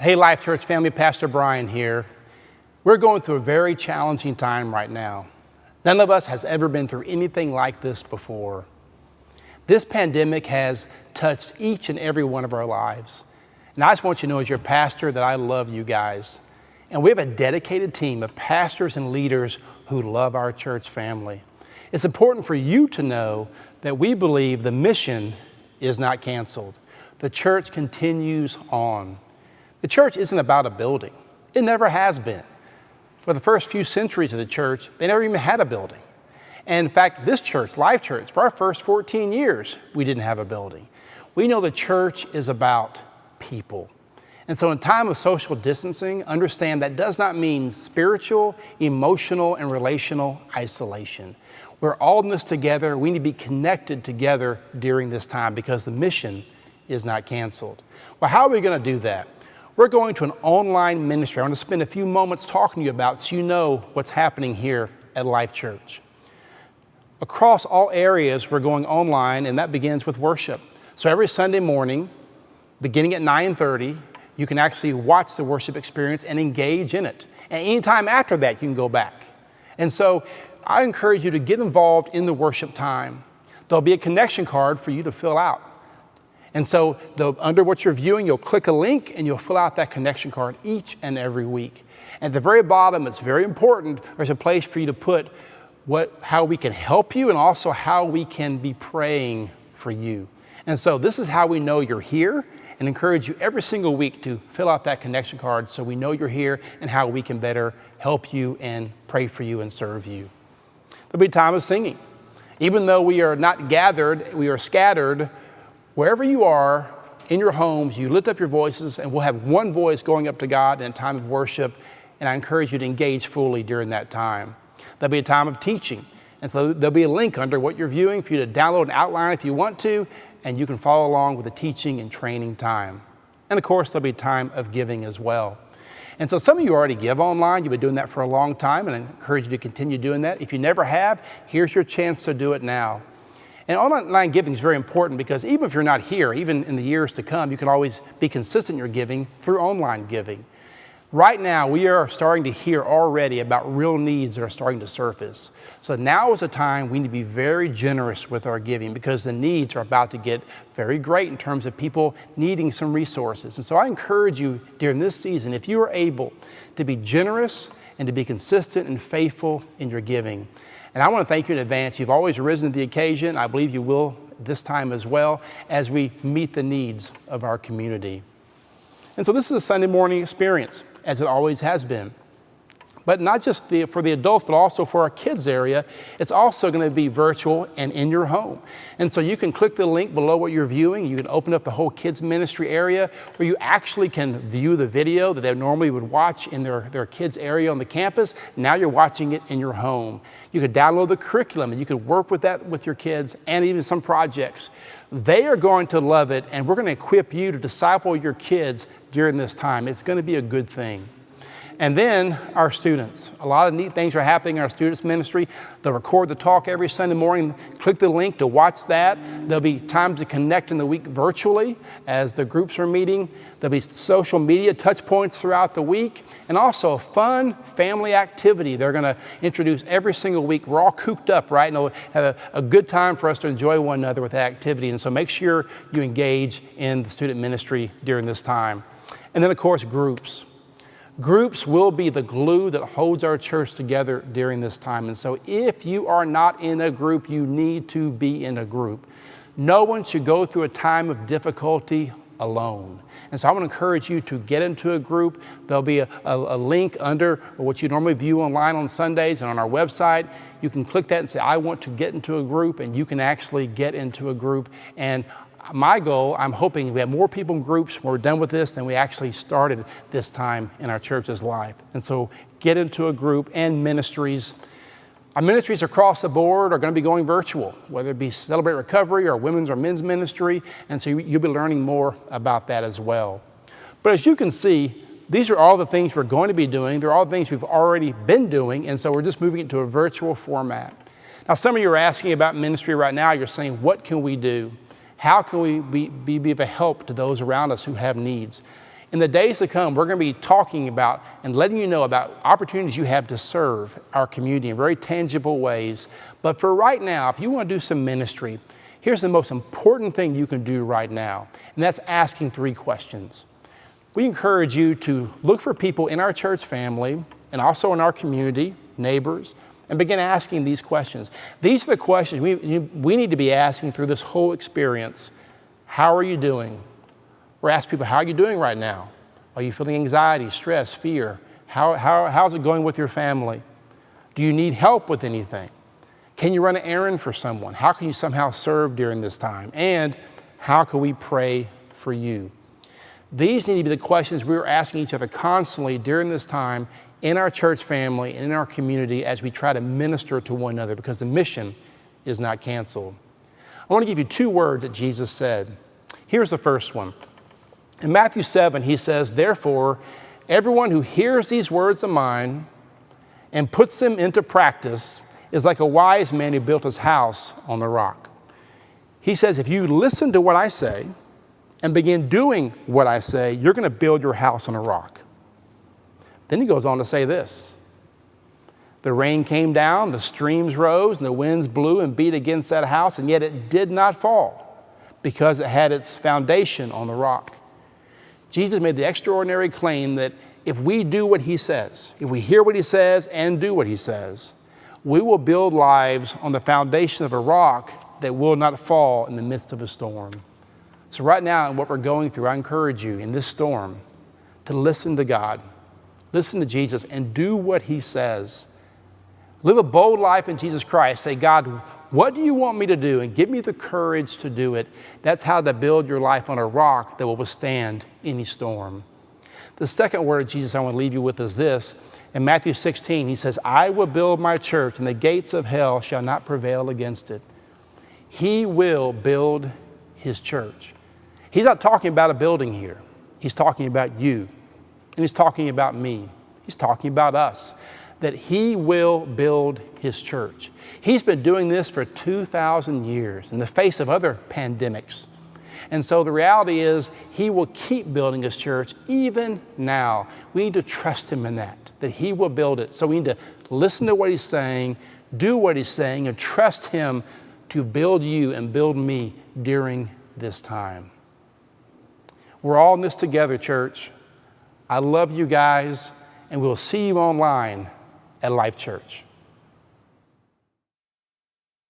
Hey, Life Church family, Pastor Brian here. We're going through a very challenging time right now. None of us has ever been through anything like this before. This pandemic has touched each and every one of our lives. And I just want you to know as your pastor that I love you guys. And we have a dedicated team of pastors and leaders who love our church family. It's important for you to know that we believe the mission is not canceled. The church continues on. The church isn't about a building. It never has been. For the first few centuries of the church, they never even had a building. And in fact, this church, Life Church, for our first 14 years, we didn't have a building. We know the church is about people. And so in time of social distancing, understand that does not mean spiritual, emotional, and relational isolation. We're all in this together. We need to be connected together during this time because the mission is not canceled. Well, how are we going to do that? We're going to an online ministry. I want to spend a few moments talking to you about so you know what's happening here at Life Church. Across all areas, we're going online, and that begins with worship. So every Sunday morning, beginning at 9:30, you can actually watch the worship experience and engage in it. And anytime after that, you can go back. And so I encourage you to get involved in the worship time. There'll be a connection card for you to fill out. And so under what you're viewing, you'll click a link and you'll fill out that connection card each and every week. At the very bottom, it's very important, there's a place for you to put how we can help you and also how we can be praying for you. And so this is how we know you're here and encourage you every single week to fill out that connection card so we know you're here and how we can better help you and pray for you and serve you. There'll be a time of singing. Even though we are not gathered, we are scattered. Wherever you are, in your homes, you lift up your voices and we'll have one voice going up to God in a time of worship, and I encourage you to engage fully during that time. There'll be a time of teaching, and so there'll be a link under what you're viewing for you to download an outline if you want to, and you can follow along with the teaching and training time. And of course, there'll be a time of giving as well. And so some of you already give online. You've been doing that for a long time, and I encourage you to continue doing that. If you never have, here's your chance to do it now. And online giving is very important because even if you're not here, even in the years to come, you can always be consistent in your giving through online giving. Right now, we are starting to hear already about real needs that are starting to surface. So now is a time we need to be very generous with our giving because the needs are about to get very great in terms of people needing some resources. And so I encourage you during this season, if you are able to be generous and to be consistent and faithful in your giving. And I want to thank you in advance. You've always risen to the occasion. I believe you will this time as well as we meet the needs of our community. And so this is a Sunday morning experience, as it always has been. But not just for the adults, but also for our kids area. It's also going to be virtual and in your home. And so you can click the link below what you're viewing. You can open up the whole kids ministry area where you actually can view the video that they normally would watch in their kids area on the campus. Now you're watching it in your home. You could download the curriculum and you could work with that with your kids and even some projects. They are going to love it, and we're going to equip you to disciple your kids during this time. It's going to be a good thing. And then our students. A lot of neat things are happening in our students ministry. They'll record the talk every Sunday morning. Click the link to watch that. There'll be times to connect in the week virtually as the groups are meeting. There'll be social media touch points throughout the week and also a fun family activity they're going to introduce every single week. We're all cooped up, right? And they'll have a good time for us to enjoy one another with that activity. And so make sure you engage in the student ministry during this time. And then, of course, groups. Groups will be the glue that holds our church together during this time. And so if you are not in a group, you need to be in a group. No one should go through a time of difficulty alone. And so I want to encourage you to get into a group. There'll be a link under what you normally view online on Sundays and on our website. You can click that and say, I want to get into a group, and you can actually get into a group. And my goal, I'm hoping we have more people in groups when we're done with this than we actually started this time in our church's life. And so get into a group and ministries. Our ministries across the board are going to be going virtual, whether it be Celebrate Recovery or women's or men's ministry. And so you'll be learning more about that as well. But as you can see, these are all the things we're going to be doing. They're all the things we've already been doing. And so we're just moving into a virtual format. Now, some of you are asking about ministry right now. You're saying, what can we do? How can we be of a help to those around us who have needs? In the days to come, we're going to be talking about and letting you know about opportunities you have to serve our community in very tangible ways. But for right now, if you want to do some ministry, here's the most important thing you can do right now, and that's asking 3 questions. We encourage you to look for people in our church family and also in our community, neighbors, and begin asking these questions. These are the questions we need to be asking through this whole experience. How are you doing? Or ask people, how are you doing right now? Are you feeling anxiety, stress, fear? How's it going with your family? Do you need help with anything? Can you run an errand for someone? How can you somehow serve during this time? And how can we pray for you? These need to be the questions we're asking each other constantly during this time in our church family and in our community as we try to minister to one another, because the mission is not canceled. I want to give you 2 words that Jesus said. Here's the first one. In Matthew 7, he says, "Therefore, everyone who hears these words of mine and puts them into practice is like a wise man who built his house on the rock." He says, if you listen to what I say and begin doing what I say, you're going to build your house on a rock. Then he goes on to say this: "The rain came down, the streams rose, and the winds blew and beat against that house, and yet it did not fall, because it had its foundation on the rock." Jesus made the extraordinary claim that if we do what he says, if we hear what he says and do what he says, we will build lives on the foundation of a rock that will not fall in the midst of a storm. So right now, in what we're going through, I encourage you in this storm to listen to God, listen to Jesus, and do what he says. Live a bold life in Jesus Christ. Say, "God, what do you want me to do?" And give me the courage to do it. That's how to build your life on a rock that will withstand any storm. The second word, Jesus, I want to leave you with is this. In Matthew 16, he says, "I will build my church, and the gates of hell shall not prevail against it." He will build his church. He's not talking about a building here. He's talking about you. And he's talking about me. He's talking about us. That he will build his church. He's been doing this for 2,000 years in the face of other pandemics. And so the reality is he will keep building his church even now. We need to trust him in that he will build it. So we need to listen to what he's saying, do what he's saying, and trust him to build you and build me during this time. We're all in this together, church. I love you guys, and we'll see you online at Life Church.